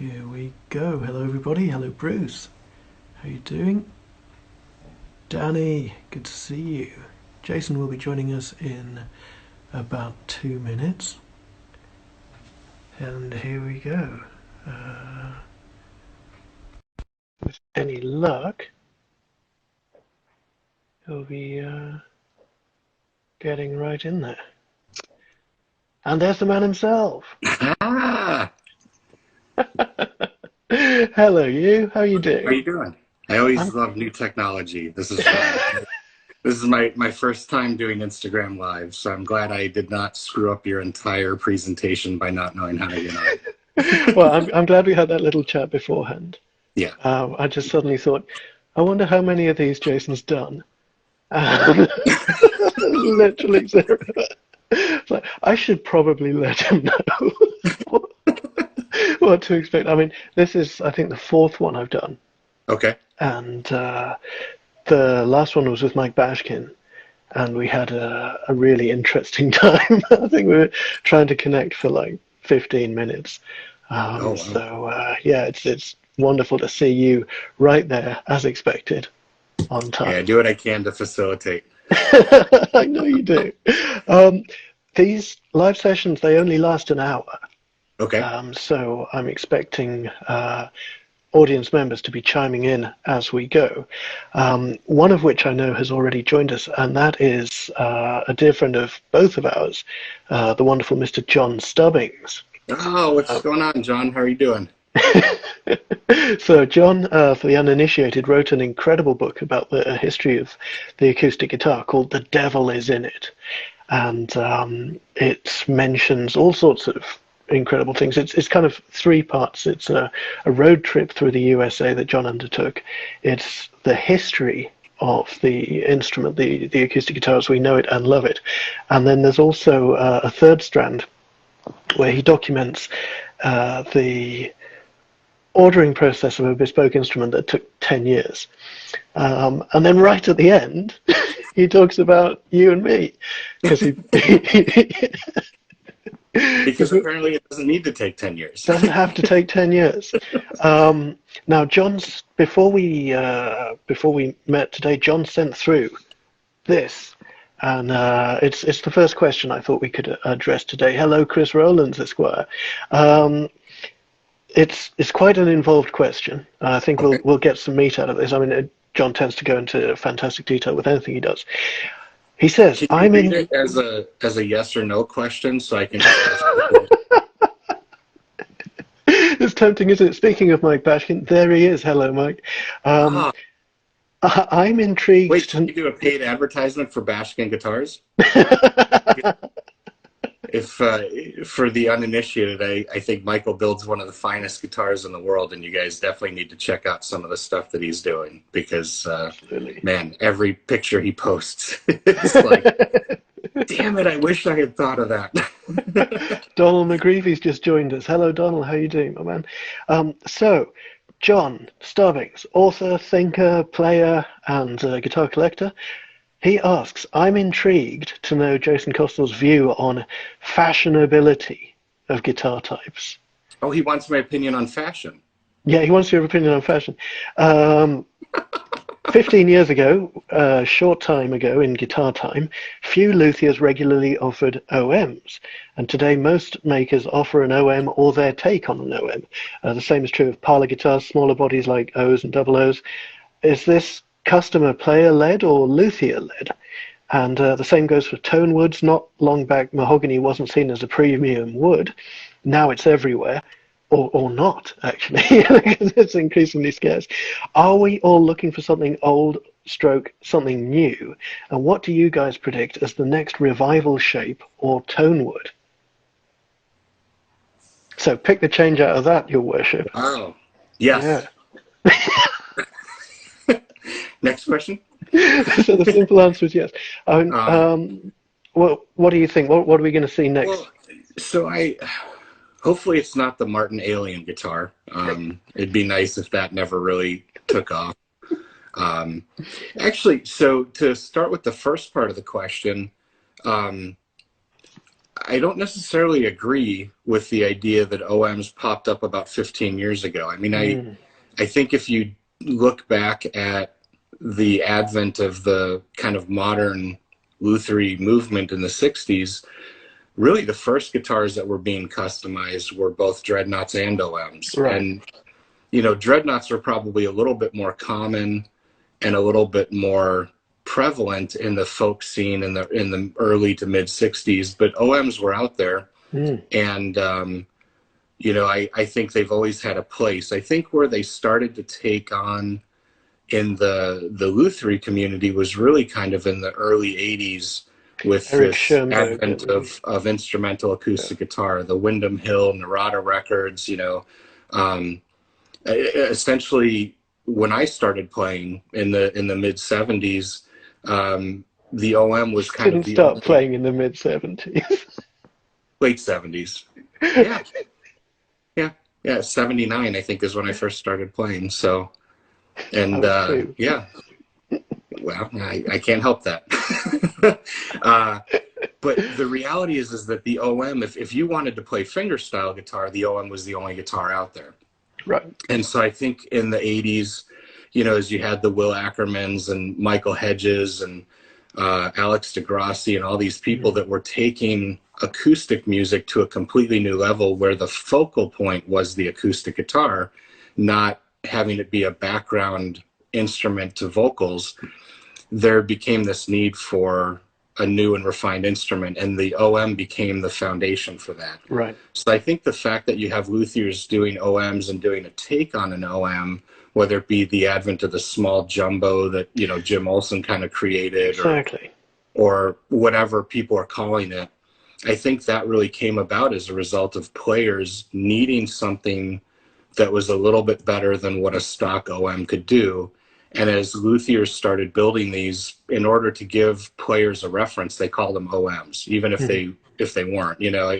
Here we go. Hello everybody. Hello Bruce. How you doing? Danny, good to see you. Jason will be joining us in about 2 minutes. And here we go. With any luck, he'll be getting right in there. And there's the man himself. Ah, Hello, you. How are you doing? how are you doing? I always love new technology. This is my first time doing Instagram Live, so I'm glad I did not screw up your entire presentation by not knowing how to get on. Well, I'm glad we had that little chat beforehand. Yeah. I just suddenly thought, I wonder how many of these Jason's done. Literally zero. It's like, I should probably let him know what to expect. I mean, this is, I think, the fourth one I've done. Okay. And the last one was with Mike Bashkin. And we had a really interesting time. I think we were trying to connect for like 15 minutes. Oh, wow. So, yeah, it's wonderful to see you right there, as expected, on time. Yeah, I do what I can to facilitate. I know you do. These live sessions, they only last an hour. Okay. So I'm expecting audience members to be chiming in as we go. One of which I know has already joined us, and that is a dear friend of both of ours, the wonderful Mr. John Stubbings. Oh, what's going on, John? How are you doing? So John, for the uninitiated, wrote an incredible book about the history of the acoustic guitar called "The Devil Is in It," and it mentions all sorts of incredible things. It's kind of three parts. It's a road trip through the USA that John undertook. It's the history of the instrument, the acoustic guitar as we know it and love it, and then there's also a third strand where he documents the ordering process of a bespoke instrument that took 10 years. And then right at the end, he talks about you and me. Because Because apparently it doesn't need to take 10 years. Doesn't have to take 10 years. Now, John's, before we met today, John sent through this. And it's the first question I thought we could address today. Hello, Chris Rowlands, Esquire. It's quite an involved question. I think we'll get some meat out of this. I mean, John tends to go into fantastic detail with anything he does. He says, Can you "I'm read in." it as a yes or no question so I can? It's tempting, isn't it? Speaking of Mike Bashkin, there he is. Hello, Mike. I'm intrigued. Wait, can you do a paid advertisement for Bashkin Guitars? If for the uninitiated, I think Michael builds one of the finest guitars in the world, and you guys definitely need to check out some of the stuff that he's doing because, man, every picture he posts, it's like, damn it, I wish I had thought of that. Donald McGreevy's just joined us. Hello, Donald. How you doing, my man? So, John Stubbings, author, thinker, player, and guitar collector. He asks, "I'm intrigued to know Jason Kostal's view on fashionability of guitar types." Oh, he wants my opinion on fashion. Yeah, he wants your opinion on fashion. 15 years ago, a short time ago in guitar time, few luthiers regularly offered OMs. And today most makers offer an OM or their take on an OM. The same is true of parlor guitars, smaller bodies like O's and double O's. Is this customer player-led or luthier-led? And the same goes for tone woods. Not long back, mahogany wasn't seen as a premium wood. Now it's everywhere. Or not, actually, because it's increasingly scarce. Are we all looking for something old stroke something new? And what do you guys predict as the next revival shape or tone wood? So pick the change out of that, your worship. Oh, yes. Yeah. Next question. So the simple answer is yes. What do you think? What are we going to see next? Well, so hopefully it's not the Martin Alien guitar. It'd be nice if that never really took off. Actually, so to start with the first part of the question, I don't necessarily agree with the idea that OMs popped up about 15 years ago. I mean, I think if you look back at the advent of the kind of modern Lutherie movement in the 60s, really the first guitars that were being customized were both dreadnoughts and OMs. Right. And, you know, dreadnoughts are probably a little bit more common and a little bit more prevalent in the folk scene in the early to mid 60s, but OMs were out there. And, you know, I think they've always had a place. I think where they started to take on in the Lutherie community was really kind of in the early 80s with Eric this Schoenberg advent of instrumental acoustic guitar, the Windham Hill, Narada records, you know. Essentially, when I started playing in the mid 70s, the OM was kind of the didn't start playing in the mid 70s. late 70s. Yeah. Yeah, 79 I think is when I first started playing. So, and yeah, well, I can't help that. But the reality is that the OM, if you wanted to play fingerstyle guitar, the OM was the only guitar out there. Right. And so I think in the 80s, you know, as you had the Will Ackermans and Michael Hedges and Alex DeGrassi and all these people that were taking acoustic music to a completely new level where the focal point was the acoustic guitar, not having it be a background instrument to vocals, there became this need for a new and refined instrument, and the OM became the foundation for that. Right. So I think the fact that you have luthiers doing OMs and doing a take on an OM, whether it be the advent of the small jumbo that, you know, Jim Olsen kind of created, exactly, or whatever people are calling it, I think that really came about as a result of players needing something that was a little bit better than what a stock OM could do. And as luthiers started building these, in order to give players a reference, they called them OMs, even if they weren't. You know,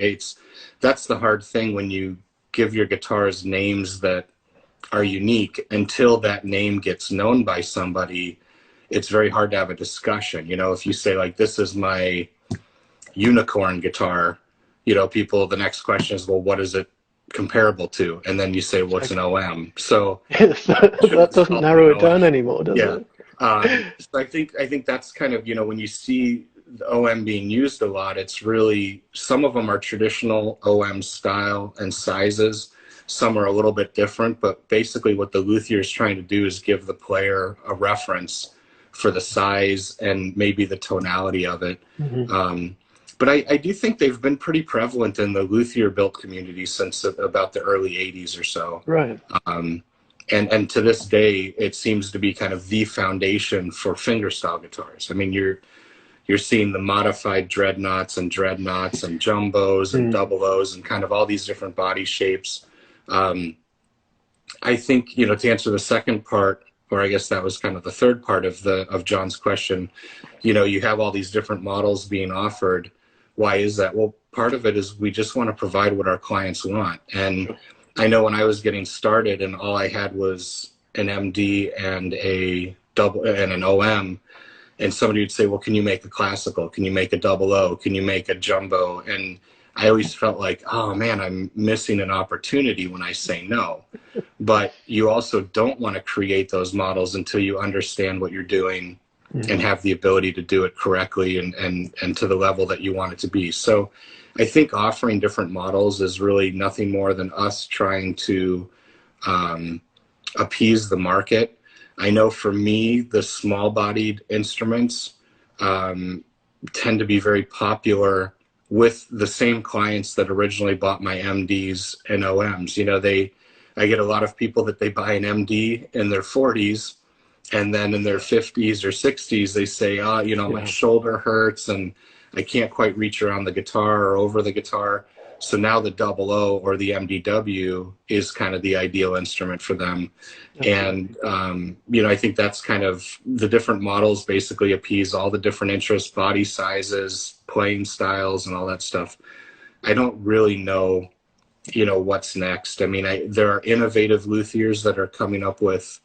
that's the hard thing when you give your guitars names that are unique. Until that name gets known by somebody, it's very hard to have a discussion. You know, if you say, like, this is my unicorn guitar, you know, the next question is, well, what is it comparable to? And then you say, well, it's an OM. So that doesn't narrow it down anymore, does it? So I think that's kind of, you know, when you see the OM being used a lot, it's really, some of them are traditional OM style and sizes. Some are a little bit different, but basically what the luthier is trying to do is give the player a reference for the size and maybe the tonality of it. But I do think they've been pretty prevalent in the luthier built community since about the early 80s or so. Right. And to this day, it seems to be kind of the foundation for fingerstyle guitars. I mean, you're seeing the modified dreadnoughts and jumbos and double O's and kind of all these different body shapes. I think, you know, to answer the second part, or I guess that was kind of the third part of John's question, you know, you have all these different models being offered. Why is that? Well, part of it is we just want to provide what our clients want. And I know when I was getting started and all I had was an MD and a double and an OM, and somebody would say, well, can you make a classical? Can you make a double O? Can you make a jumbo? And I always felt like, oh man, I'm missing an opportunity when I say no. But you also don't want to create those models until you understand what you're doing and have the ability to do it correctly and to the level that you want it to be. So I think offering different models is really nothing more than us trying to appease the market. I know for me, the small-bodied instruments tend to be very popular with the same clients that originally bought my MDs and OMs. You know, I get a lot of people that they buy an MD in their 40s, and then in their 50s or 60s, they say, you know, my shoulder hurts and I can't quite reach around the guitar or over the guitar. So now the double O or the MDW is kind of the ideal instrument for them. And, you know, I think that's kind of the different models basically appease all the different interests, body sizes, playing styles, and all that stuff. I don't really know, you know, what's next. I mean, there are innovative luthiers that are coming up with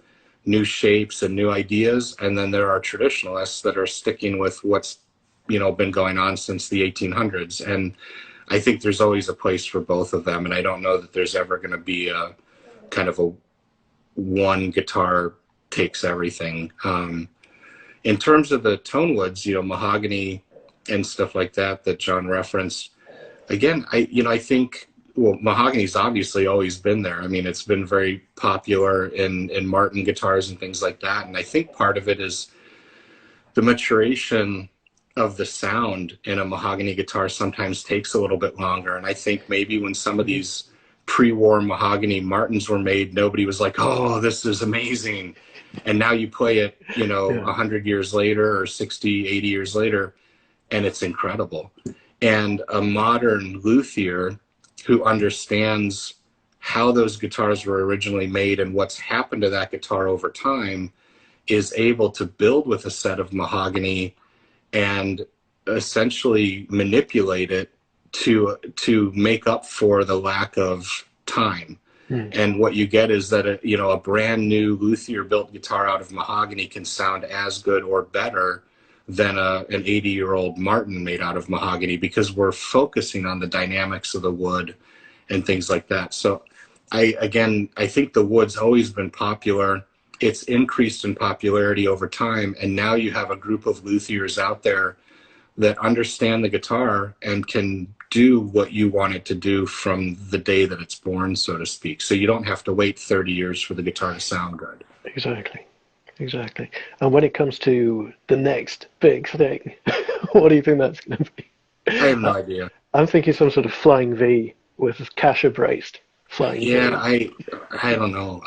new shapes and new ideas. And then there are traditionalists that are sticking with what's been going on since the 1800s. And I think there's always a place for both of them. And I don't know that there's ever going to be a kind of a one guitar takes everything. In terms of the tone woods, mahogany and stuff like that John referenced, again, I think, well, mahogany's obviously always been there. I mean, it's been very popular in Martin guitars and things like that. And I think part of it is the maturation of the sound in a mahogany guitar sometimes takes a little bit longer. And I think maybe when some of these pre-war mahogany Martins were made, nobody was like, oh, this is amazing. And now you play it, 100 years later or 60, 80 years later, and it's incredible. And a modern luthier who understands how those guitars were originally made and what's happened to that guitar over time is able to build with a set of mahogany and essentially manipulate it to make up for the lack of time. And what you get is that a brand new luthier built guitar out of mahogany can sound as good or better than an 80-year-old Martin made out of mahogany, because we're focusing on the dynamics of the wood and things like that. So I think the wood's always been popular. It's increased in popularity over time, and now you have a group of luthiers out there that understand the guitar and can do what you want it to do from the day that it's born, so to speak. So you don't have to wait 30 years for the guitar to sound good. Exactly. And when it comes to the next big thing, what do you think that's going to be? I have no idea. I'm thinking some sort of flying V with Kasha braced flying V. Yeah, I don't know.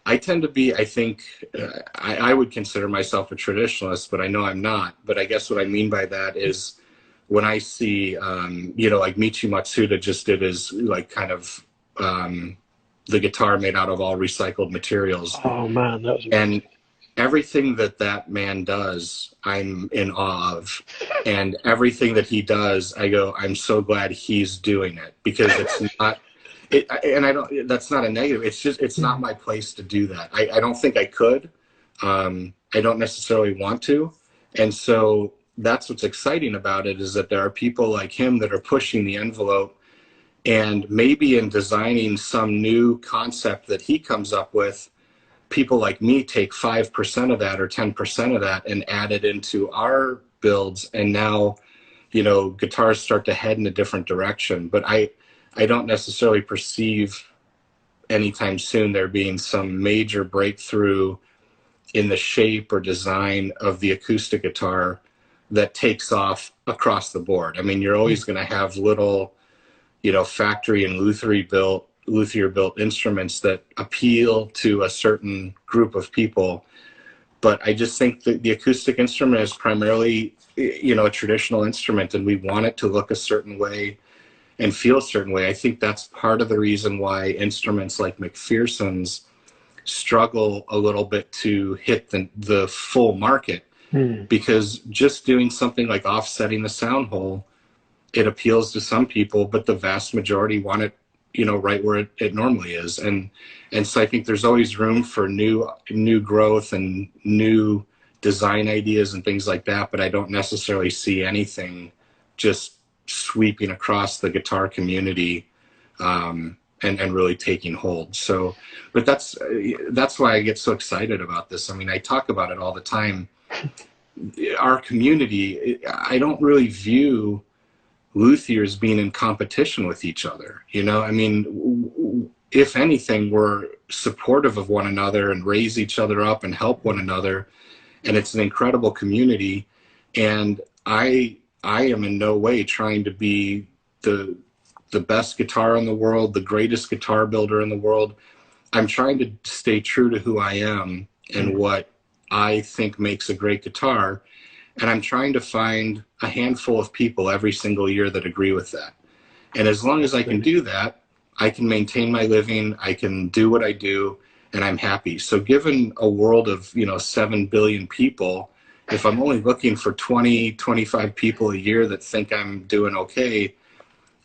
I tend to be, I think, I would consider myself a traditionalist, but I know I'm not. But I guess what I mean by that is when I see, like Michi Matsuda just did his, like, kind of the guitar made out of all recycled materials. Oh, man, that was amazing. And everything that man does, I'm in awe of. And everything that he does, I go, I'm so glad he's doing it, because it's not... and I don't, that's not a negative. It's just, it's not my place to do that. I don't think I could. I don't necessarily want to. And so that's what's exciting about it, is that there are people like him that are pushing the envelope, and maybe in designing some new concept that he comes up with, people like me take 5% of that or 10% of that and add it into our builds. And now, guitars start to head in a different direction. But I don't necessarily perceive anytime soon there being some major breakthrough in the shape or design of the acoustic guitar that takes off across the board. I mean, you're always going to have little, factory and luthier built instruments that appeal to a certain group of people. But I just think that the acoustic instrument is primarily, a traditional instrument, and we want it to look a certain way and feel a certain way. I think that's part of the reason why instruments like McPherson's struggle a little bit to hit the full market, because just doing something like offsetting the sound hole, it appeals to some people, but the vast majority want it, right where it normally is. And so I think there's always room for new growth and new design ideas and things like that, but I don't necessarily see anything just sweeping across the guitar community and really taking hold. So, but that's why I get so excited about this. I mean, I talk about it all the time. Our community, I don't really view luthiers being in competition with each other. I mean, if anything, we're supportive of one another and raise each other up and help one another. And it's an incredible community. And I am in no way trying to be the best guitar in the world, the greatest guitar builder in the world. I'm trying to stay true to who I am and what I think makes a great guitar. And I'm trying to find a handful of people every single year that agree with that. And as long as I can do that, I can maintain my living, I can do what I do, and I'm happy. So given a world of, 7 billion people, if I'm only looking for 20, 25 people a year that think I'm doing okay,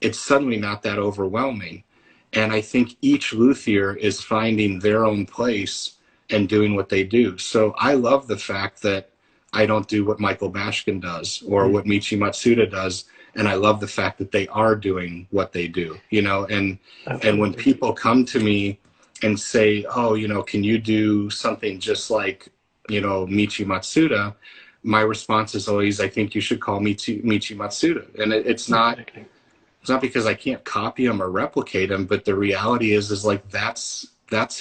it's suddenly not that overwhelming. And I think each luthier is finding their own place and doing what they do. So I love the fact that I don't do what Michael Bashkin does or what Michi Matsuda does. And I love the fact that they are doing what they do, you know, and when people come to me and say, oh, you know, can you do something just like, you know, Michi Matsuda? My response is always, I think you should call Michi Matsuda. And it's not because I can't copy him or replicate him, but the reality is like, that's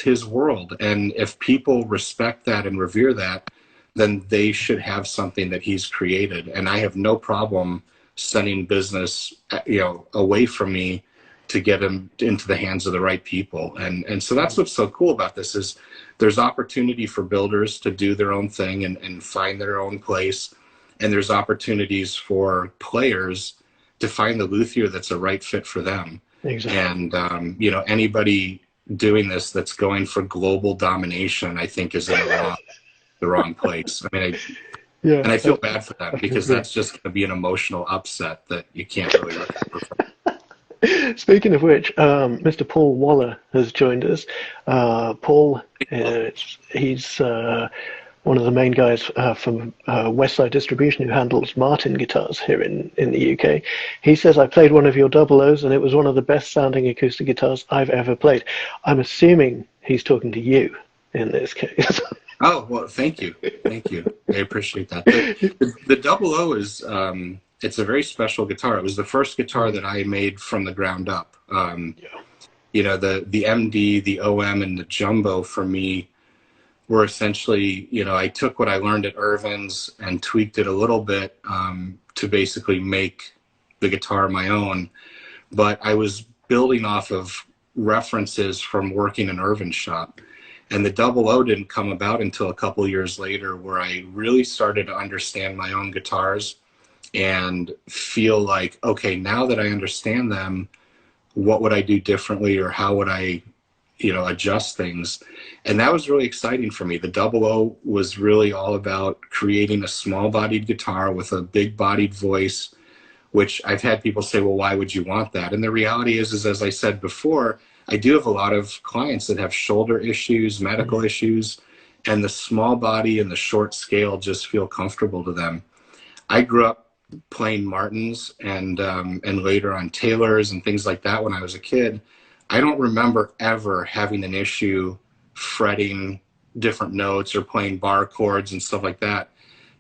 his world. And if people respect that and revere that, then they should have something that he's created. And I have no problem sending business, you know, away from me to get them into the hands of the right people. And so that's what's so cool about this is there's opportunity for builders to do their own thing and find their own place. And there's opportunities for players to find the luthier that's a right fit for them. Exactly. And, you know, anybody doing this that's going for global domination, I think is in the wrong place. I mean, and I feel bad for them because that's just going to be an emotional upset that you can't really recover from. Speaking of which, Mr. Paul Waller has joined us. Paul, he's one of the main guys from Westside Distribution who handles Martin guitars here in the UK. He says, I played one of your double O's and it was one of the best sounding acoustic guitars I've ever played. I'm assuming he's talking to you in this case. Oh, well, thank you. Thank you. I appreciate that. The double O is, it's a very special guitar. It was the first guitar that I made from the ground up. You know, the MD, the OM, and the Jumbo for me were essentially, you know, I took what I learned at Irvin's and tweaked it a little bit to basically make the guitar my own. But I was building off of references from working in Irvin's shop. And the double O didn't come about until a couple years later, where I really started to understand my own guitars and feel like, okay, now that I understand them, what would I do differently, or how would I, you know, adjust things? And that was really exciting for me. The double O was really all about creating a small bodied guitar with a big bodied voice, which I've had people say, well, why would you want that? And the reality is as I said before, I do have a lot of clients that have shoulder issues, medical issues, and the small body and the short scale just feel comfortable to them. I grew up playing Martins and later on Taylors and things like that when I was a kid. I don't remember ever having an issue fretting different notes or playing bar chords and stuff like that.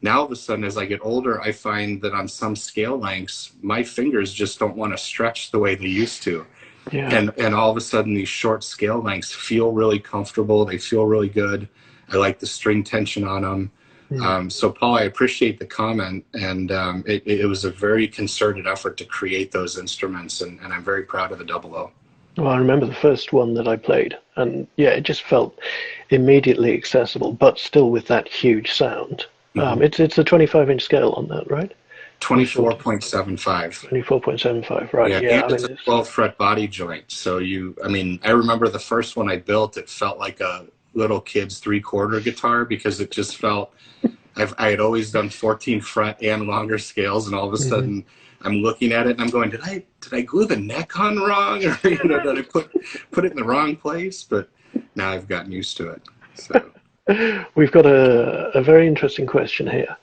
Now, all of a sudden, as I get older, I find that on some scale lengths, my fingers just don't want to stretch the way they used to. Yeah. And all of a sudden, these short scale lengths feel really comfortable. They feel really good. I like the string tension on them. So, Paul, I appreciate the comment. And it was a very concerted effort to create those instruments. And I'm very proud of the double O. Well, I remember the first one that I played. And, yeah, it just felt immediately accessible, but still with that huge sound. It's a 25-inch scale on that, right? 24.75. 24.75, right. Yeah, and it's a 12-fret body joint. So I remember the first one I built, it felt like a little kid's 3/4 guitar because it just felt, I had always done 14-fret and longer scales, and all of a sudden I'm looking at it and I'm going, did I glue the neck on wrong? Or, did I put it in the wrong place? But now I've gotten used to it. So we've got a very interesting question here.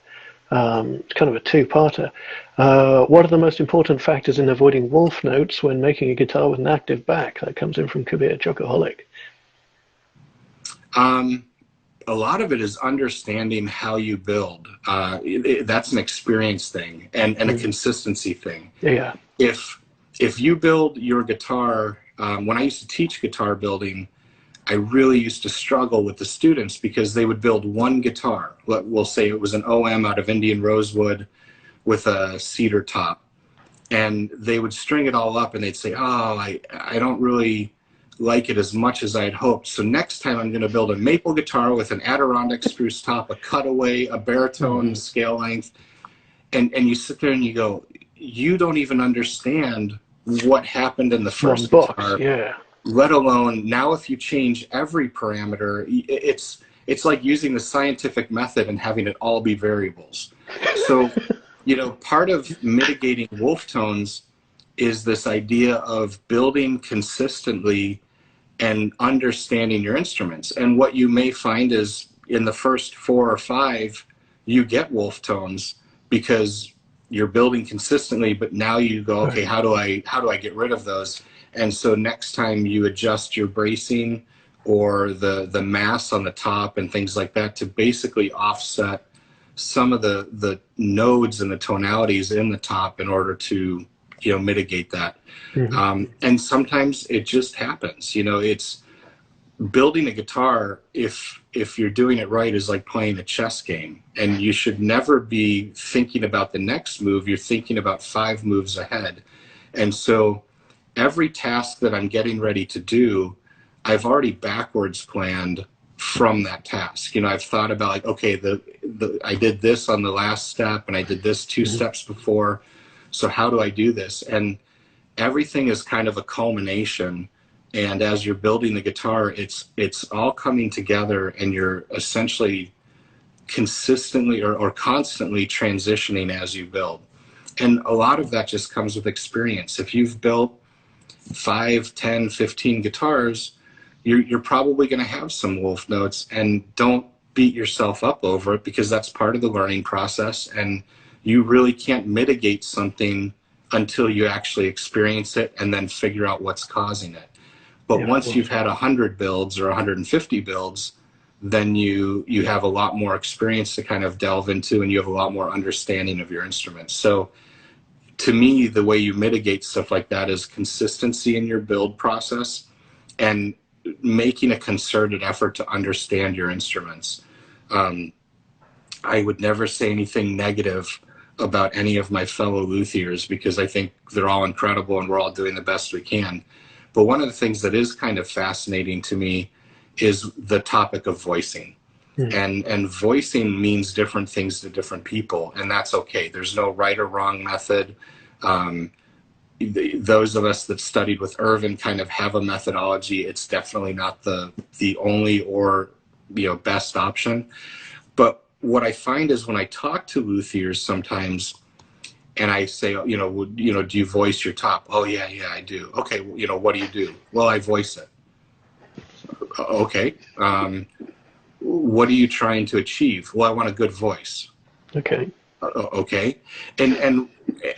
It's kind of a two-parter. What are the most important factors in avoiding wolf notes when making a guitar with an active back? That comes in from Kabir Chocoholic. A lot of it is understanding how you build. That's an experience thing and a consistency thing. Yeah. If you build your guitar, when I used to teach guitar building, I really used to struggle with the students because they would build one guitar. We'll say it was an OM out of Indian rosewood with a cedar top. And they would string it all up and they'd say, oh, I don't really like it as much as I had hoped. So next time I'm going to build a maple guitar with an Adirondack spruce top, a cutaway, a baritone scale length. And you sit there and you go, you don't even understand what happened in the first guitar. Yeah. Let alone now if you change every parameter, it's like using the scientific method and having it all be variables. So, part of mitigating wolf tones is this idea of building consistently and understanding your instruments. And what you may find is in the first 4 or 5, you get wolf tones because you're building consistently, but now you go, okay, how do I get rid of those? And so next time you adjust your bracing or the mass on the top and things like that to basically offset some of the nodes and the tonalities in the top in order to, mitigate that. And sometimes it just happens. It's building a guitar, if you're doing it right, is like playing a chess game, and you should never be thinking about the next move. You're thinking about 5 moves ahead. And so every task that I'm getting ready to do, I've already backwards planned from that task. I've thought about, like, okay, I did this on the last step, and I did this 2 steps before. So how do I do this? And everything is kind of a culmination. And as you're building the guitar, it's all coming together, and you're essentially consistently or constantly transitioning as you build. And a lot of that just comes with experience. If you've built 5, 10, 15 guitars, you're probably going to have some wolf notes, and don't beat yourself up over it, because that's part of the learning process, and you really can't mitigate something until you actually experience it and then figure out what's causing it. But once you've had 100 builds or 150 builds, then you have a lot more experience to kind of delve into, and you have a lot more understanding of your instruments. So to me, the way you mitigate stuff like that is consistency in your build process and making a concerted effort to understand your instruments. I would never say anything negative about any of my fellow luthiers, because I think they're all incredible and we're all doing the best we can. But one of the things that is kind of fascinating to me is the topic of voicing. And voicing means different things to different people, and that's okay. There's no right or wrong method. Those of us that studied with Irvin kind of have a methodology. It's definitely not the only or best option. But what I find is when I talk to luthiers sometimes, and I say, do you voice your top? Oh, yeah, I do. Okay, what do you do? Well, I voice it. Okay. What are you trying to achieve? Well, I want a good voice. Okay. Okay. And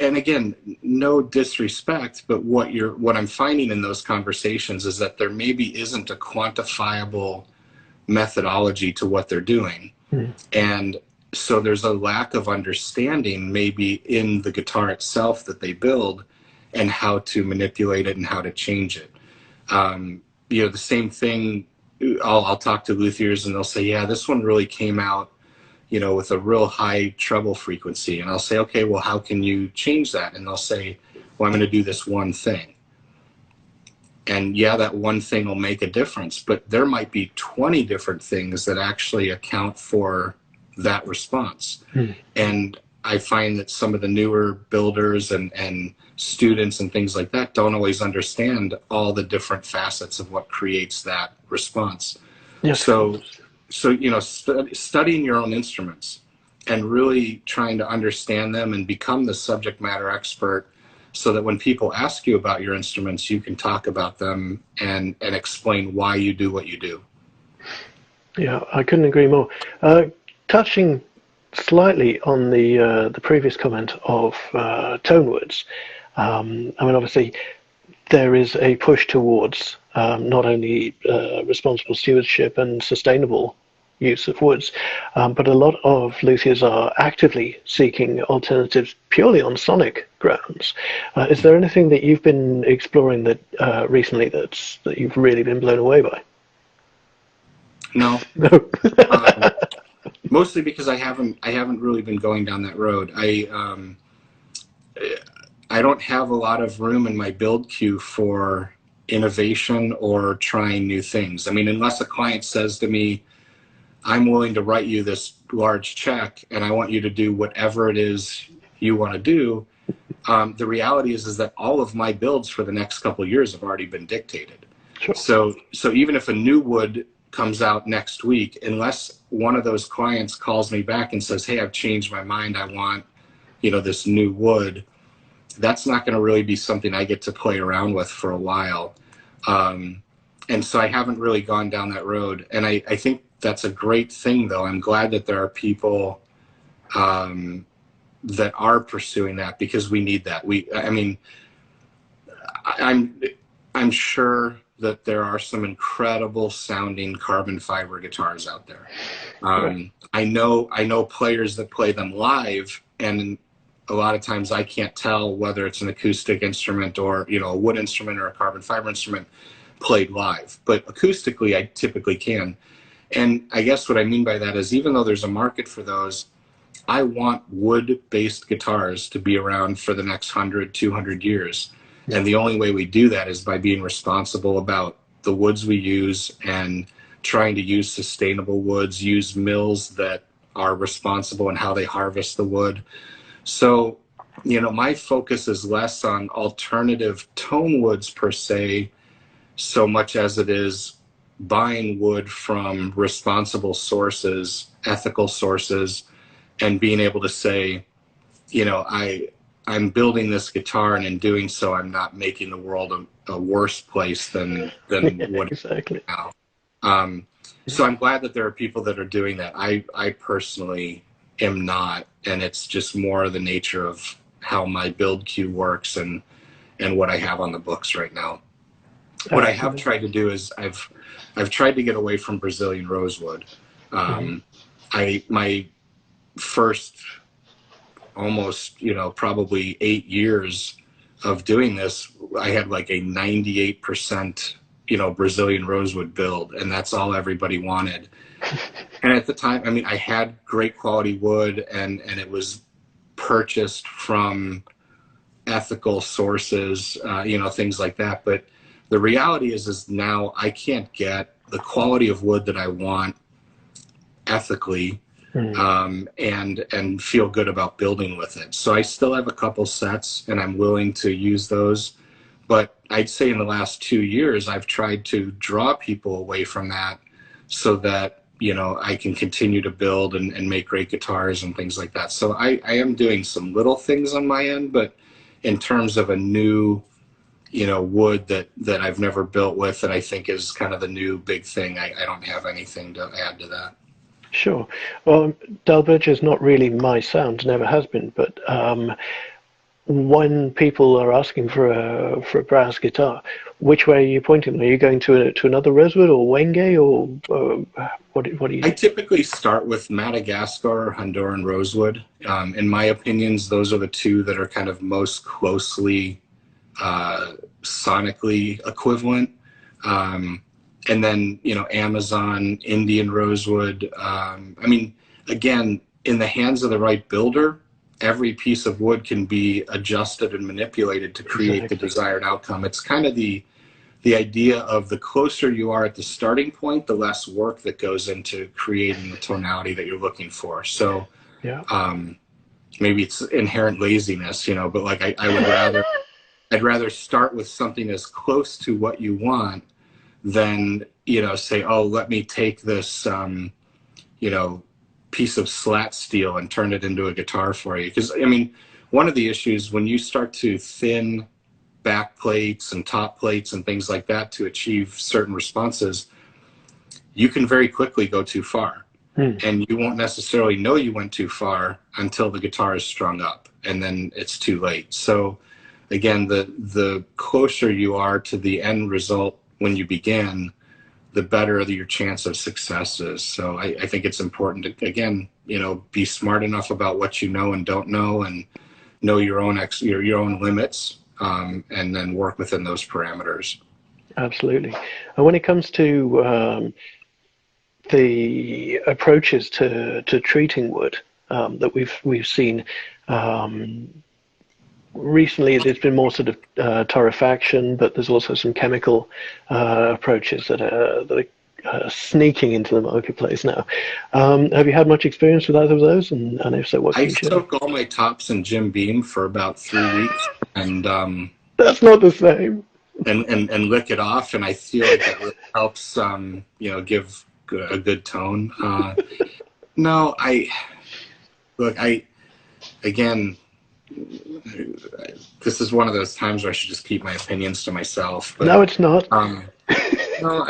again, no disrespect, but what I'm finding in those conversations is that there maybe isn't a quantifiable methodology to what they're doing. And so there's a lack of understanding maybe in the guitar itself that they build, and how to manipulate it and how to change it. The same thing, I'll talk to luthiers and they'll say, yeah, this one really came out, with a real high treble frequency. And I'll say, okay, well, how can you change that? And they'll say, well, I'm going to do this one thing. And yeah, that one thing will make a difference, but there might be 20 different things that actually account for that response. And I find that some of the newer builders and students and things like that don't always understand all the different facets of what creates that response. Yes. So studying your own instruments and really trying to understand them and become the subject matter expert, so that when people ask you about your instruments, you can talk about them and explain why you do what you do. Yeah, I couldn't agree more. Touching slightly on the previous comment of tone words, obviously there is a push towards not only responsible stewardship and sustainable use of woods, but a lot of luthiers are actively seeking alternatives purely on sonic grounds. Is there anything that you've been exploring that recently that you've really been blown away by? No. No. Mostly because I haven't really been going down that road. I don't have a lot of room in my build queue for innovation or trying new things. I mean, unless a client says to me, I'm willing to write you this large check and I want you to do whatever it is you want to do, the reality is that all of my builds for the next couple of years have already been dictated. Sure. So even if a new wood comes out next week, unless one of those clients calls me back and says, hey, I've changed my mind, I want this new wood, that's not going to really be something I get to play around with for a while. And so I haven't really gone down that road. And I think that's a great thing, though. I'm glad that there are people that are pursuing that, because we need that. I'm sure that there are some incredible sounding carbon fiber guitars out there. Right. I know players that play them live, and a lot of times I can't tell whether it's an acoustic instrument or, a wood instrument or a carbon fiber instrument played live. But acoustically, I typically can. And I guess what I mean by that is, even though there's a market for those, I want wood-based guitars to be around for the next 100, 200 years. Yeah. And the only way we do that is by being responsible about the woods we use and trying to use sustainable woods, use mills that are responsible in how they harvest the wood. So, my focus is less on alternative tone woods per se, so much as it is buying wood from responsible sources, ethical sources, and being able to say, I'm building this guitar, and in doing so, I'm not making the world a worse place than what exactly. it is now. So I'm glad that there are people that are doing that. I personally am not, and it's just more the nature of how my build queue works and what I have on the books right now. What I have tried to do is I've tried to get away from Brazilian rosewood. My first almost, probably 8 years of doing this, I had like a 98%, Brazilian rosewood build, and that's all everybody wanted. And at the time, I had great quality wood, and it was purchased from ethical sources, things like that. But the reality is now I can't get the quality of wood that I want ethically, and feel good about building with it. So I still have a couple sets, and I'm willing to use those. But I'd say in the last 2 years, I've tried to draw people away from that so that, I can continue to build and make great guitars and things like that. So I am doing some little things on my end, but in terms of a new, wood that I've never built with, that I think is kind of the new big thing, I don't have anything to add to that. Sure. Well, Dalbergia is not really my sound, never has been. But when people are asking for a brass guitar, which way are you pointing? Are you going to another rosewood or Wenge, or what do you? I typically start with Madagascar or Honduran rosewood. In my opinions, those are the two that are kind of most closely sonically equivalent. And then, Amazon, Indian rosewood. Again, in the hands of the right builder, every piece of wood can be adjusted and manipulated to create the desired outcome. It's kind of the idea of the closer you are at the starting point, the less work that goes into creating the tonality that you're looking for. So maybe it's inherent laziness, but like I'd rather start with something as close to what you want than, say, oh, let me take this, piece of slat steel and turn it into a guitar for you. Because, one of the issues when you start to thin back plates and top plates and things like that to achieve certain responses, you can very quickly go too far. And you won't necessarily know you went too far until the guitar is strung up, and then it's too late. So, again, the closer you are to the end result when you begin, the better your chance of success is. So I think it's important to, again, be smart enough about what you know and don't know, and know your own limits, and then work within those parameters. Absolutely. And when it comes to the approaches to treating wood that we've seen, recently there's been more sort of torrefaction, but there's also some chemical approaches that are sneaking into the marketplace now. Have you had much experience with either of those? And if so, what can you share? I soak all my tops in Jim Beam for about 3 weeks, and that's not the same. And lick it off, and I feel like that really helps, give a good tone. No, again, this is one of those times where I should just keep my opinions to myself. But, no, it's not. No,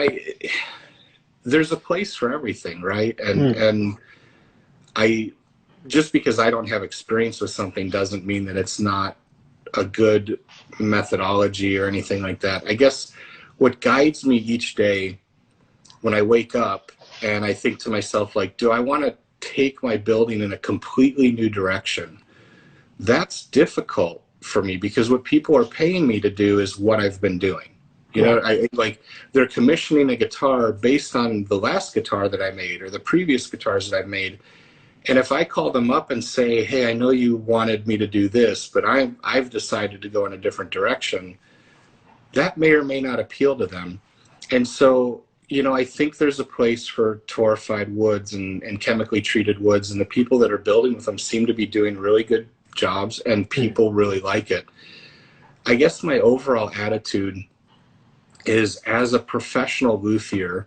there's a place for everything, right? And just because I don't have experience with something doesn't mean that it's not a good methodology or anything like that. I guess what guides me each day when I wake up and I think to myself, like, do I want to take my building in a completely new direction? That's difficult for me because what people are paying me to do is what I've been doing. You know, I like they're commissioning a guitar based on the last guitar that I made or the previous guitars that I've made. And if I call them up and say, hey, I know you wanted me to do this, but I've decided to go in a different direction, that may or may not appeal to them. And so, you know, I think there's a place for torrefied woods and chemically treated woods, and the people that are building with them seem to be doing really good jobs, and people really like it. I guess my overall attitude is, as a professional luthier,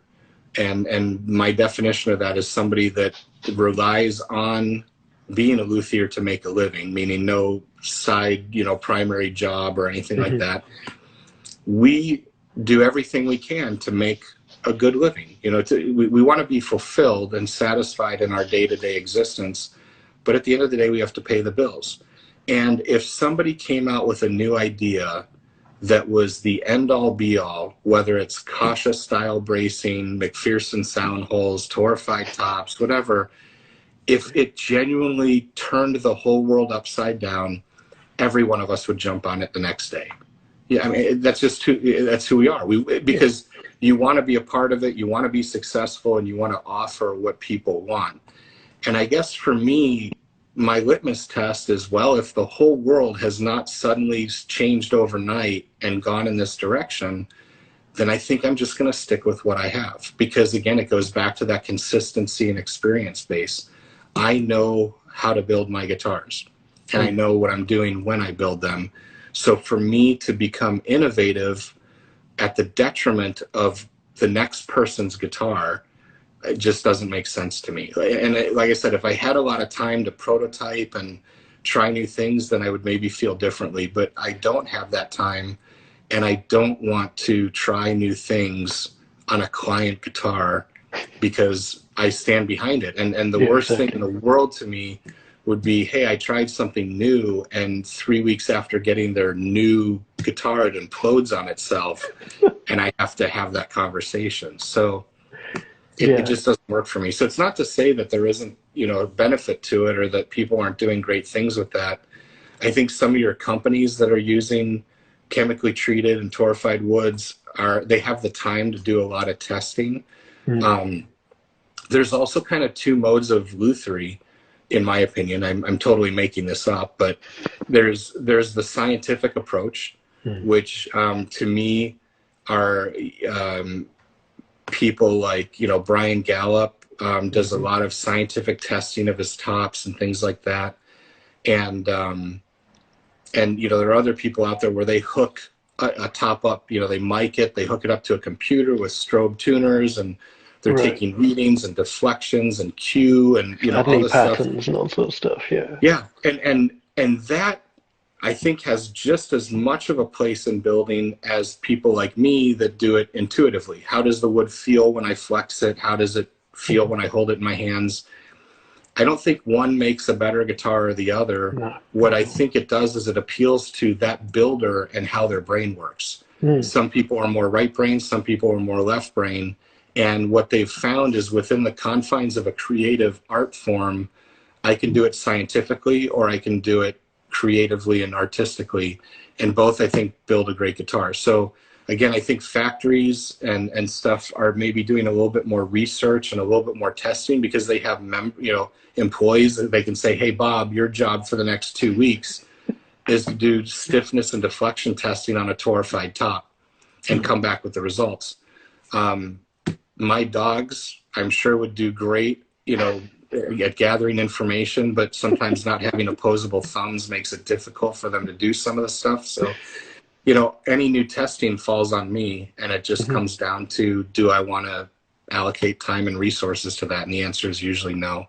and my definition of that is somebody that relies on being a luthier to make a living, meaning no side, you know, primary job or anything like that. We do everything we can to make a good living. You know, we want to be fulfilled and satisfied in our day-to-day existence, but at the end of the day, we have to pay the bills. And if somebody came out with a new idea that was the end-all be-all, whether it's Kasha style bracing, McPherson sound holes, torrefied tops, whatever, if it genuinely turned the whole world upside down, every one of us would jump on it the next day. Yeah, I mean, that's who we are. Because you want to be a part of it, you want to be successful, and you want to offer what people want. And I guess for me, my litmus test is, well, if the whole world has not suddenly changed overnight and gone in this direction, then I think I'm just going to stick with what I have. Because again, it goes back to that consistency and experience base. I know how to build my guitars, and I know what I'm doing when I build them. So for me to become innovative at the detriment of the next person's guitar, it just doesn't make sense to me. And like I said, if I had a lot of time to prototype and try new things, then I would maybe feel differently. But I don't have that time, and I don't want to try new things on a client guitar because I stand behind it. And the worst thing in the world to me would be, hey, I tried something new, and 3 weeks after getting their new guitar, it implodes on itself, and I have to have that conversation. So it just doesn't work for me. So it's not to say that there isn't, you know, a benefit to it or that people aren't doing great things with that. I think some of your companies that are using chemically treated and torrefied woods they have the time to do a lot of testing. There's also kind of two modes of lutherie, in my opinion. I'm totally making this up, but there's the scientific approach, which to me are people like, you know, Brian Gallup does a lot of scientific testing of his tops and things like that. And you know, there are other people out there where they hook a top up, you know, they mic it, they hook it up to a computer with strobe tuners, and they're taking readings and deflections and cue and, you know, all this patterns stuff. and all sorts of stuff. Yeah. And that, I think, has just as much of a place in building as people like me that do it intuitively. How does the wood feel when I flex it? How does it feel when I hold it in my hands? I don't think one makes a better guitar or the other. No. What I think it does is it appeals to that builder and how their brain works. Some people are more right brain, some people are more left brain. And what they've found is, within the confines of a creative art form, I can do it scientifically or I can do it creatively and artistically. And both, I think, build a great guitar. So again, I think factories and stuff are maybe doing a little bit more research and a little bit more testing because they have employees that they can say, hey, Bob, your job for the next 2 weeks is to do stiffness and deflection testing on a torrefied top and come back with the results. My dogs, I'm sure, would do great, you know, at gathering information, but sometimes not having opposable thumbs makes it difficult for them to do some of the stuff. So, you know, any new testing falls on me, and it just comes down to, do I want to allocate time and resources to that? And the answer is usually no.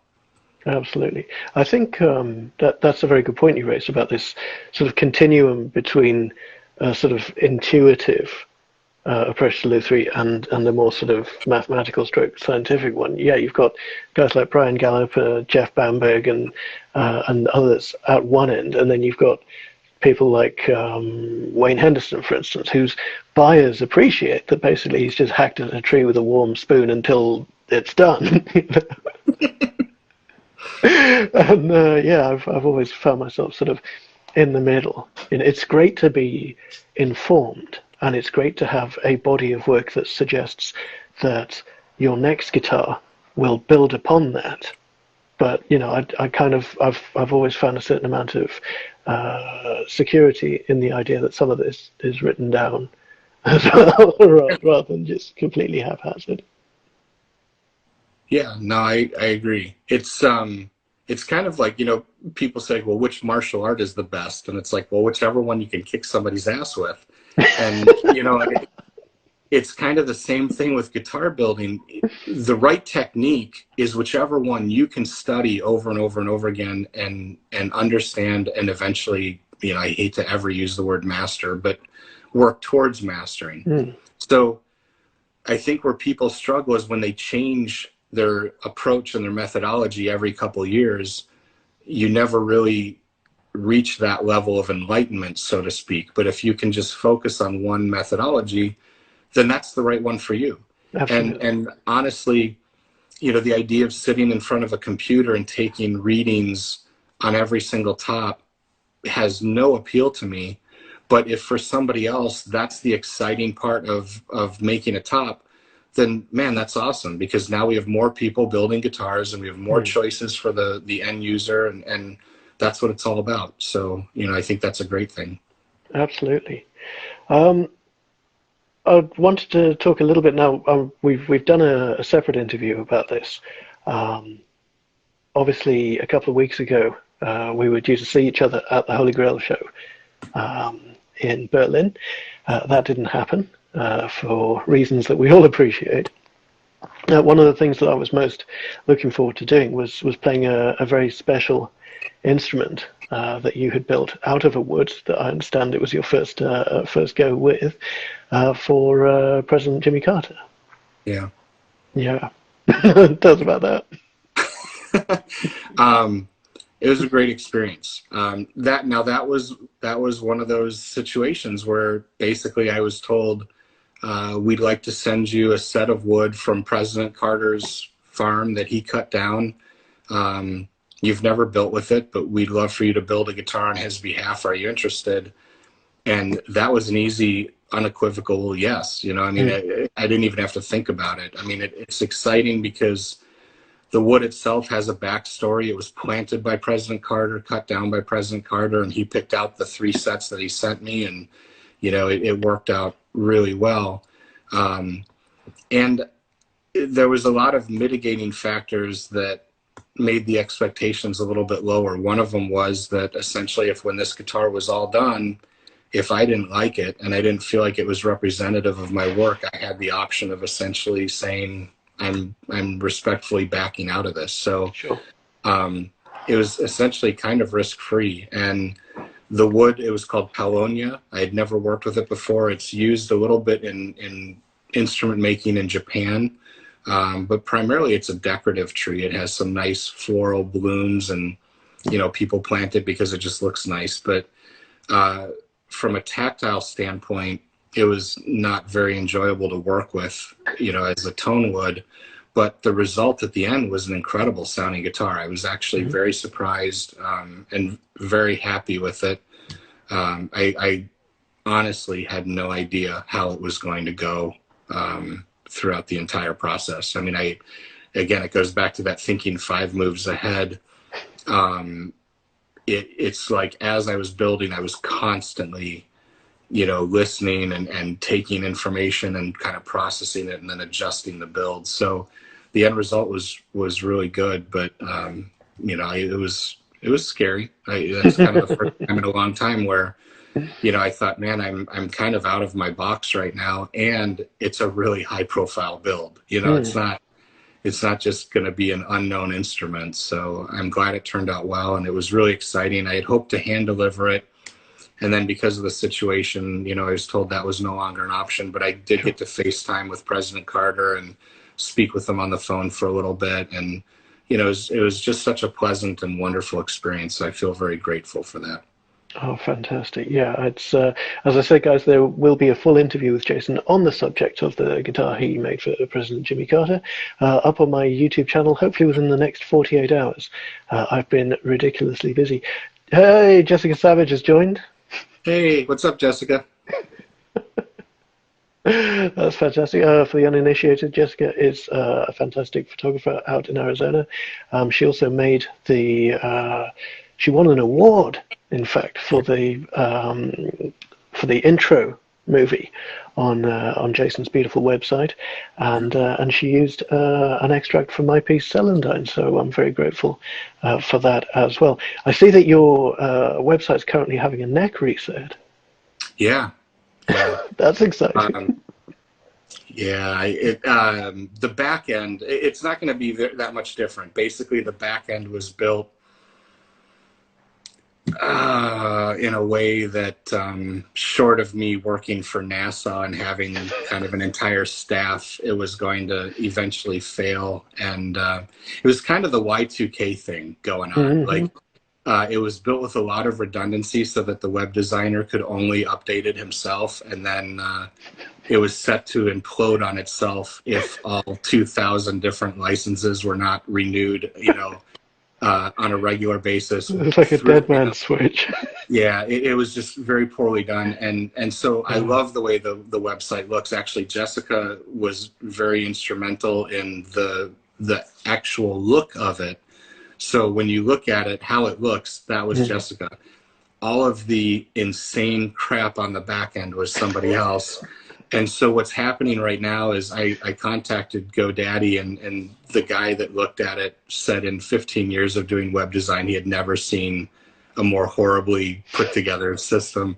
Absolutely. I think that's a very good point you raised about this sort of continuum between sort of intuitive approach to Luthier and the more sort of mathematical stroke scientific one. Yeah, you've got guys like Brian Gallup, Jeff Bamberg, and others at one end, and then you've got people like Wayne Henderson, for instance, whose buyers appreciate that basically he's just hacked at a tree with a warm spoon until it's done. And yeah, I've always found myself sort of in the middle. It's great to be informed, and it's great to have a body of work that suggests that your next guitar will build upon that. But I've always found a certain amount of security in the idea that some of this is written down as well, rather than just completely haphazard. Yeah, no, I agree. It's kind of like, people say, well, which martial art is the best? And it's like, well, whichever one you can kick somebody's ass with. And, it's kind of the same thing with guitar building. The right technique is whichever one you can study over and over and over again and understand, and eventually, I hate to ever use the word master, but work towards mastering. Mm. So I think where people struggle is when they change their approach and their methodology every couple of years. You never really reach that level of enlightenment, so to speak. But if you can just focus on one methodology, then that's the right one for you. Absolutely. And honestly, the idea of sitting in front of a computer and taking readings on every single top has no appeal to me. But if for somebody else that's the exciting part of making a top, then man, that's awesome, because now we have more people building guitars and we have more choices for the end user, and that's what it's all about. So, I think that's a great thing. Absolutely. I wanted to talk a little bit now. We've done a separate interview about this. Obviously, a couple of weeks ago, we were due to see each other at the Holy Grail show in Berlin. That didn't happen for reasons that we all appreciate. One of the things that I was most looking forward to doing was playing a very special instrument that you had built out of a wood that I understand it was your first go with for President Jimmy Carter. Yeah. Yeah. Tell us about that. It was a great experience. That was one of those situations where basically I was told, we'd like to send you a set of wood from President Carter's farm that he cut down. You've never built with it, but we'd love for you to build a guitar on his behalf. Are you interested? And that was an easy, unequivocal yes. I didn't even have to think about it. It's exciting because the wood itself has a backstory. It was planted by President Carter, cut down by President Carter, and he picked out the 3 sets that he sent me, and it worked out really well. And there was a lot of mitigating factors that made the expectations a little bit lower. One of them was that essentially, when this guitar was all done, if I didn't like it and I didn't feel like it was representative of my work, I had the option of essentially saying, I'm respectfully backing out of this. So sure. It was essentially kind of risk-free. And the wood, it was called Paulownia. I had never worked with it before. It's used a little bit in instrument making in Japan. But primarily it's a decorative tree. It has some nice floral blooms, and, people plant it because it just looks nice. But from a tactile standpoint, it was not very enjoyable to work with, as a tone wood. But the result at the end was an incredible sounding guitar. I was actually very surprised and very happy with it. I honestly had no idea how it was going to go throughout the entire process. It goes back to that thinking 5 moves ahead. It's like, as I was building, I was constantly, listening and taking information and kind of processing it and then adjusting the build. So the end result was really good, but it was scary. That's kind of the first time in a long time where, I thought, man, I'm kind of out of my box right now, and it's a really high profile build. It's not just going to be an unknown instrument. So I'm glad it turned out well, and it was really exciting. I had hoped to hand deliver it And then because of the situation, you know, I was told that was no longer an option, but I did get to FaceTime with President Carter and speak with him on the phone for a little bit. And, you know, it was just such a pleasant and wonderful experience. So I feel very grateful for that. Oh, fantastic. Yeah, it's as I said, guys, there will be a full interview with Jason on the subject of the guitar he made for President Jimmy Carter up on my YouTube channel, hopefully within the next 48 hours. I've been ridiculously busy. Hey, Jessica Savage has joined. Hey, what's up, Jessica? That's fantastic. For the uninitiated, Jessica is a fantastic photographer out in Arizona. She also made she won an award, in fact, for the intro movie on Jason's beautiful website, and she used an extract from my piece Celandine. So I'm very grateful for that as well. I see that your website's currently having a neck reset. Yeah. That's exciting. The back end, it's not going to be that much different. Basically, the back end was built in a way that, short of me working for NASA and having kind of an entire staff, it was going to eventually fail. And it was kind of the Y2K thing going on. Like, it was built with a lot of redundancy so that the web designer could only update it himself. And then it was set to implode on itself if all 2,000 different licenses were not renewed, you know, on a regular basis. It's like a dead man's switch. Yeah, it was just very poorly done. And so I love the way the website looks. Actually, Jessica was very instrumental in the actual look of it. So when you look at it, how it looks, that was Jessica. All of the insane crap on the back end was somebody else. And so what's happening right now is I contacted GoDaddy, and the guy that looked at it said in 15 years of doing web design, he had never seen a more horribly put together system.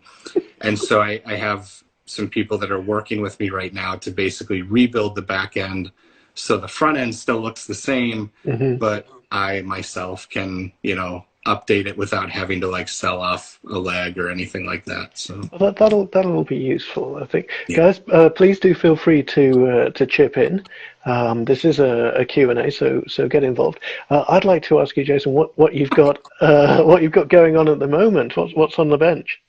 And so I have some people that are working with me right now to basically rebuild the back end so the front end still looks the same, but I myself can, you know, update it without having to like sell off a leg or anything like that. So that'll be useful, I think. Guys, please do feel free to chip in. This is a Q&A, so get involved. I'd like to ask you, Jason, what you've got going on at the moment. What's on the bench?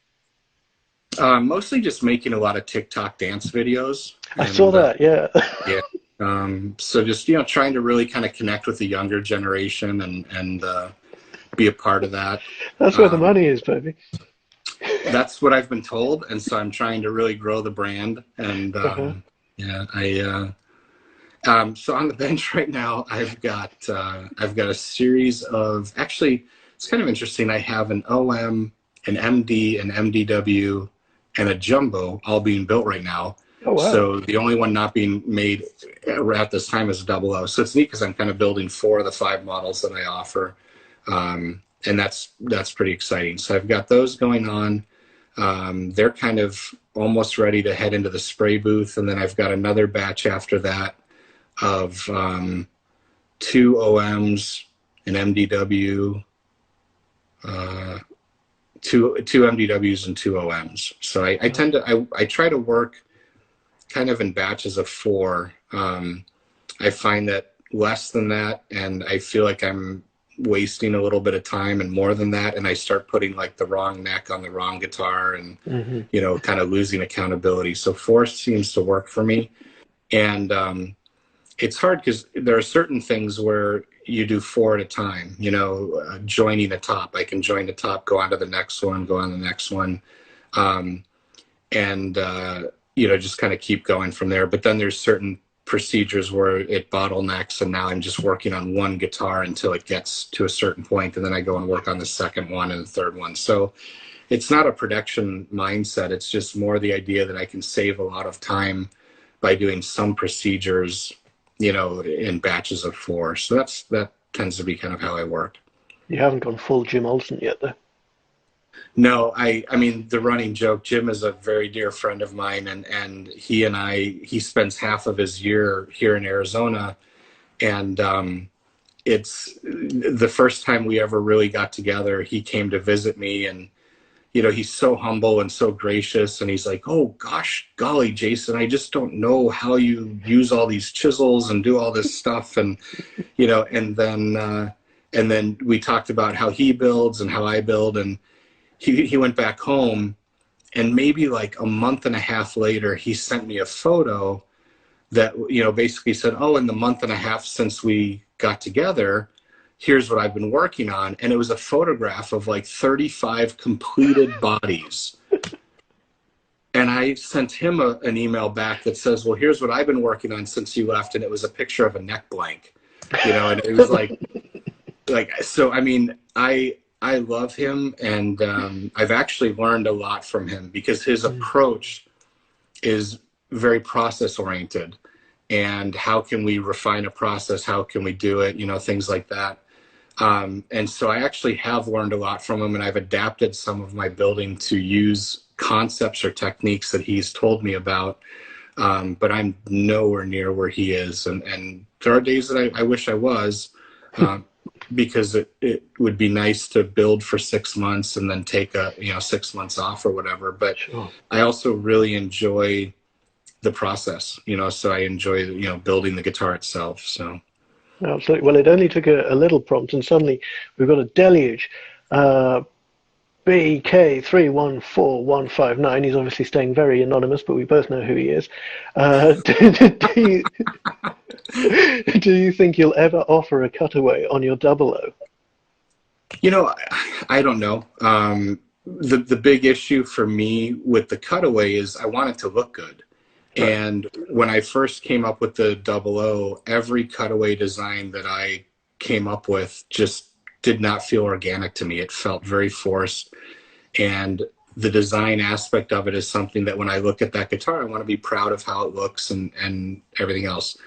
Mostly just making a lot of TikTok dance videos. I saw that. Yeah. Yeah. So just, you know, trying to really kind of connect with the younger generation and be a part of that. That's where the money is, baby. That's what I've been told, and so I'm trying to really grow the brand. And so on the bench right now, I've got a series of, actually, it's kind of interesting. I have an OM, an MD, an MDW, and a jumbo all being built right now. Oh, wow. So the only one not being made at this time is a 00. So it's neat because I'm kind of building 4 of the 5 models that I offer. And that's pretty exciting. So I've got those going on. They're kind of almost ready to head into the spray booth. And then I've got another batch after that of 2 OMs, an MDW, 2 MDWs and 2 OMs. So I try to work kind of in batches of 4. I find that less than that, and I feel like I'm wasting a little bit of time, and more than that, and I start putting like the wrong neck on the wrong guitar, and you know, kind of losing accountability. So 4 seems to work for me. And it's hard because there are certain things where you do 4 at a time, you know, joining a top. I can join the top, go on to the next one, go on the next one. You know, just kind of keep going from there. But then there's certain procedures where it bottlenecks, and now I'm just working on one guitar until it gets to a certain point, and then I go and work on the second one and the third one. So it's not a production mindset. It's just more the idea that I can save a lot of time by doing some procedures, you know, in batches of 4. So that tends to be kind of how I work. You haven't gone full Jim Olsen yet, though. No, I mean, the running joke, Jim is a very dear friend of mine, and he spends half of his year here in Arizona, and it's the first time we ever really got together. He came to visit me, and you know, he's so humble and so gracious, and he's like, oh gosh, golly, Jason, I just don't know how you use all these chisels and do all this stuff. And, you know, and then we talked about how he builds and how I build. And he went back home, and maybe like a month and a half later, he sent me a photo that, you know, basically said, oh, in the month and a half since we got together, here's what I've been working on. And it was a photograph of like 35 completed bodies. And I sent him an email back that says, well, here's what I've been working on since you left. And it was a picture of a neck blank, you know, and it was like, so, I mean, I love him, and I've actually learned a lot from him, because his approach is very process oriented. And how can we refine a process? How can we do it? You know, things like that. And so I actually have learned a lot from him, and I've adapted some of my building to use concepts or techniques that he's told me about. But I'm nowhere near where he is. And there are days that I wish I was, because it would be nice to build for 6 months and then take 6 months off or whatever. But sure. I also really enjoy the process, you know, so I enjoy, you know, building the guitar itself. So. Absolutely. Well, it only took a little prompt, and suddenly we've got a deluge. BK314159. He's obviously staying very anonymous, but we both know who he is. Do you think you'll ever offer a cutaway on your 00? You know, I don't know. The big issue for me with the cutaway is I want it to look good. Right. And when I first came up with the 00, every cutaway design that I came up with just did not feel organic to me. It felt very forced. And the design aspect of it is something that when I look at that guitar, I want to be proud of how it looks and everything else.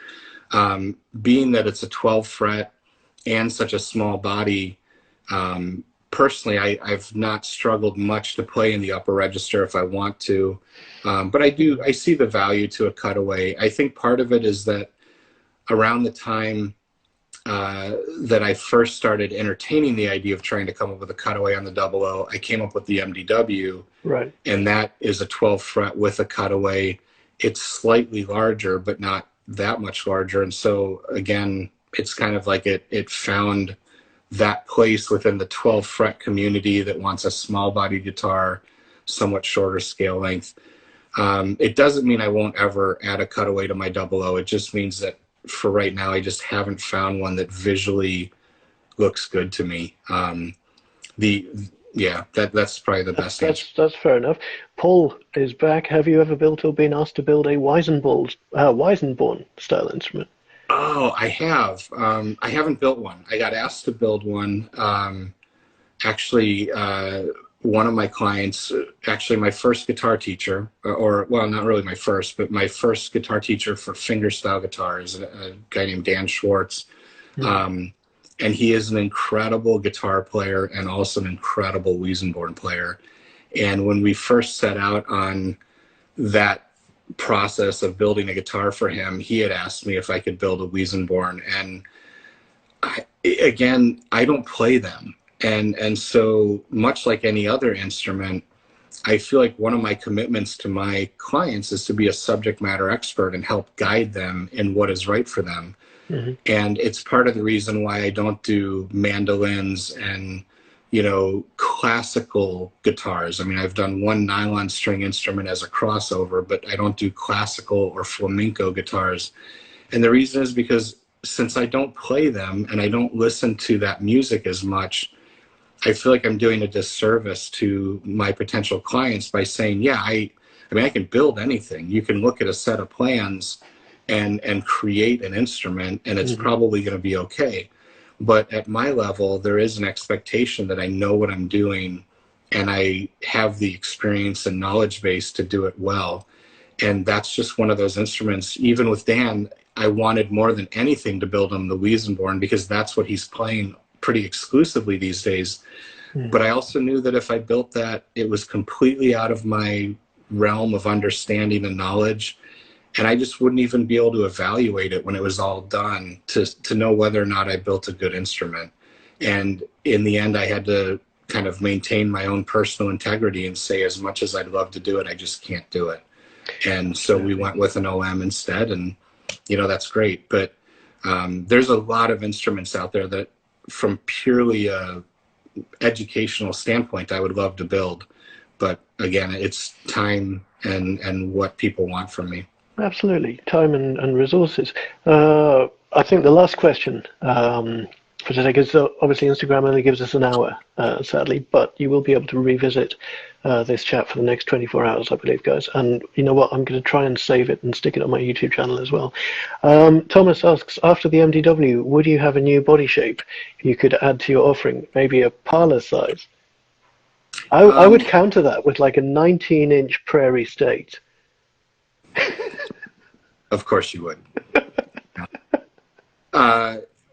Being that it's a 12 fret and such a small body, personally, I've not struggled much to play in the upper register if I want to. But I see the value to a cutaway. I think part of it is that around the time that I first started entertaining the idea of trying to come up with a cutaway on the 00, I came up with the MDW. Right. And that is a 12 fret with a cutaway. It's slightly larger, but not that much larger. And so again, it's kind of like it found that place within the 12 fret community that wants a small body guitar, somewhat shorter scale length. It doesn't mean I won't ever add a cutaway to my 00. It just means that for right now, I just haven't found one that visually looks good to me. That's probably the best answer. That's fair enough. Paul is back. Have you ever built or been asked to build a Weissenborn style instrument? Oh, I have. I haven't built one. I got asked to build one. Actually, one of my clients, actually my first guitar teacher, well, not really my first, but my first guitar teacher for fingerstyle guitars, a guy named Dan Schwartz. Mm-hmm. And he is an incredible guitar player and also an incredible Weissenborn player. And when we first set out on that process of building a guitar for him, he had asked me if I could build a Weissenborn. And I don't play them. And so much like any other instrument, I feel like one of my commitments to my clients is to be a subject matter expert and help guide them in what is right for them. Mm-hmm. And it's part of the reason why I don't do mandolins and, you know, classical guitars. I mean, I've done one nylon string instrument as a crossover, but I don't do classical or flamenco guitars. And the reason is because since I don't play them and I don't listen to that music as much, I feel like I'm doing a disservice to my potential clients by saying, yeah, I mean, I can build anything. You can look at a set of plans and create an instrument, and it's mm-hmm. probably going to be okay. But at my level, there is an expectation that I know what I'm doing and I have the experience and knowledge base to do it well. And that's just one of those instruments. Even with Dan, I wanted more than anything to build him the Weissenborn because that's what he's playing pretty exclusively these days. Mm. But I also knew that if I built that, it was completely out of my realm of understanding and knowledge. And I just wouldn't even be able to evaluate it when it was all done to know whether or not I built a good instrument. And in the end, I had to kind of maintain my own personal integrity and say, as much as I'd love to do it, I just can't do it. And so we went with an OM instead, and that's great. But there's a lot of instruments out there that, from purely a educational standpoint, I would love to build. But again, it's time and what people want from me. Absolutely, time and resources. I think the last question for today, because obviously Instagram only gives us an hour, sadly, but you will be able to revisit this chat for the next 24 hours, I believe, guys. And you know what? I'm going to try and save it and stick it on my YouTube channel as well. Thomas asks, after the MDW, would you have a new body shape you could add to your offering, maybe a parlor size? I would counter that with like a 19-inch Prairie State. Of course you would.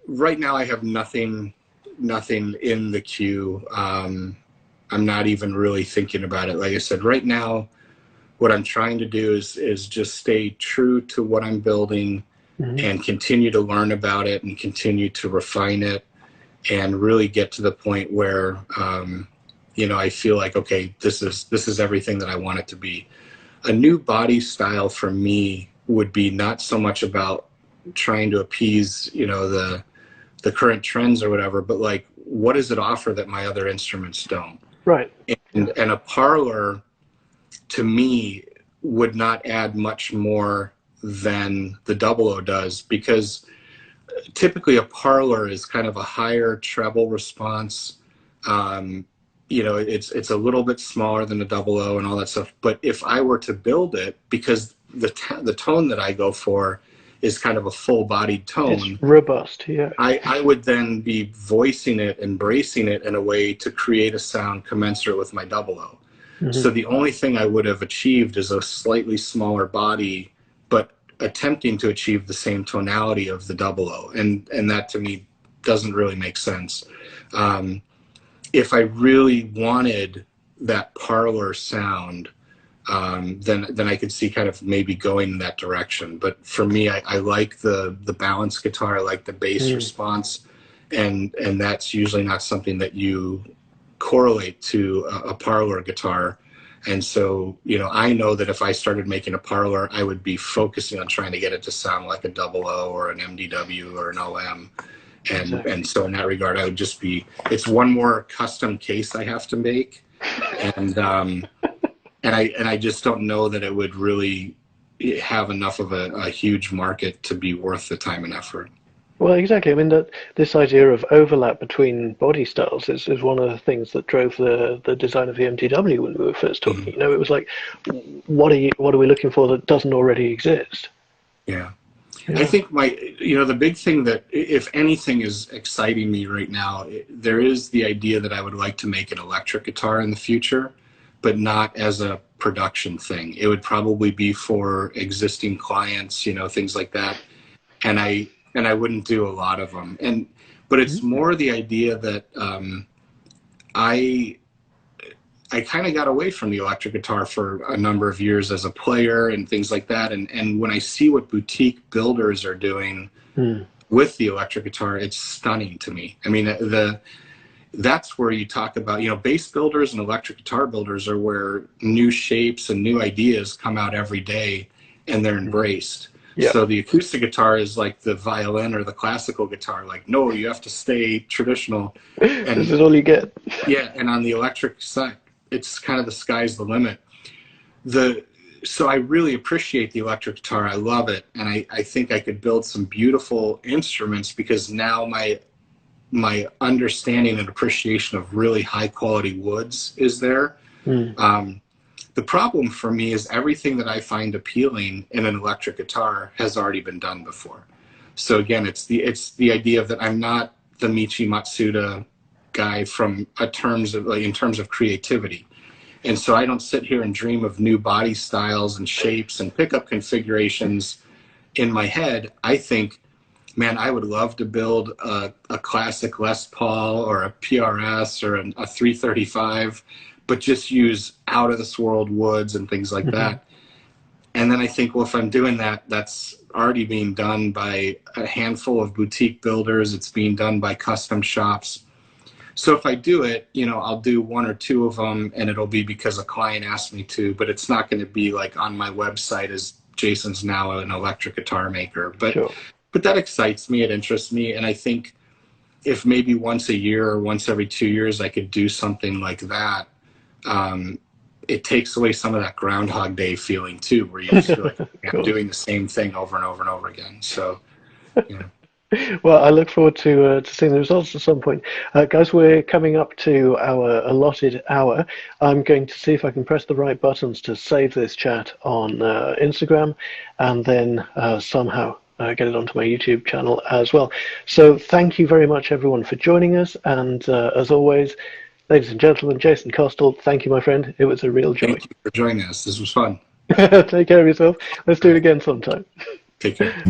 Right now I have nothing in the queue. I'm not even really thinking about it. Like I said, right now, what I'm trying to do is just stay true to what I'm building, and continue to learn about it and continue to refine it, and really get to the point where, I feel like, okay, this is everything that I want it to be. A new body style for me would be not so much about trying to appease, the current trends or whatever, but like, what does it offer that my other instruments don't? Right. And a parlor, to me, would not add much more than the 00 does, because typically a parlor is kind of a higher treble response. It's a little bit smaller than the 00 and all that stuff. But if I were to build it, because the tone that I go for is kind of a full-bodied tone. It's robust, yeah. I would then be voicing it, embracing it in a way to create a sound commensurate with my 00. So the only thing I would have achieved is a slightly smaller body, but attempting to achieve the same tonality of the 00. And that to me doesn't really make sense. If I really wanted that parlor sound, then I could see kind of maybe going in that direction. But for me, I like the balanced guitar, I like the bass response, and that's usually not something that you correlate to a parlor guitar. And so, I know that if I started making a parlor, I would be focusing on trying to get it to sound like a 00 or an MDW or an OM. And so in that regard, I would just be, it's one more custom case I have to make. And I just don't know that it would really have enough of a huge market to be worth the time and effort. Well, exactly. I mean, this idea of overlap between body styles is one of the things that drove the design of the MTW when we were first talking. It was like, what are we looking for that doesn't already exist? Yeah. I think the big thing that, if anything, is exciting me right now, there is the idea that I would like to make an electric guitar in the future, but not as a production thing. It would probably be for existing clients, things like that. And I wouldn't do a lot of them. But it's more the idea that I kind of got away from the electric guitar for a number of years as a player and things like that. And when I see what boutique builders are doing with the electric guitar, it's stunning to me. I mean, that's where you talk about, bass builders and electric guitar builders are where new shapes and new ideas come out every day, and they're embraced. Yeah. So the acoustic guitar is like the violin or the classical guitar. Like, no, you have to stay traditional. And this is all you get. Yeah, and on the electric side, it's kind of the sky's the limit. So I really appreciate the electric guitar. I love it, and I think I could build some beautiful instruments, because now my understanding and appreciation of really high quality woods is there. The problem for me is everything that I find appealing in an electric guitar has already been done before. So again, it's the idea that I'm not the Michi Matsuda guy in terms of creativity. And so I don't sit here and dream of new body styles and shapes and pickup configurations in my head. I think, man, I would love to build a classic Les Paul or a PRS or a 335, but just use out of this world woods and things like that. And then I think, well, if I'm doing that, that's already being done by a handful of boutique builders. It's being done by custom shops. So if I do it, I'll do one or two of them, and it'll be because a client asked me to, but it's not going to be like on my website as Jason's now an electric guitar maker. Sure. But that excites me. It interests me. And I think if maybe once a year or once every 2 years I could do something like that, it takes away some of that Groundhog Day feeling too, where you just feel like I'm doing the same thing over and over and over again. So, yeah. Well, I look forward to seeing the results at some point. Guys, we're coming up to our allotted hour. I'm going to see if I can press the right buttons to save this chat on Instagram and then somehow get it onto my YouTube channel as well. So thank you very much, everyone, for joining us. And as always, ladies and gentlemen, Jason Kostal, thank you, my friend. It was a real joy. Thank you for joining us. This was fun. Take care of yourself. Let's do it again sometime. Take care.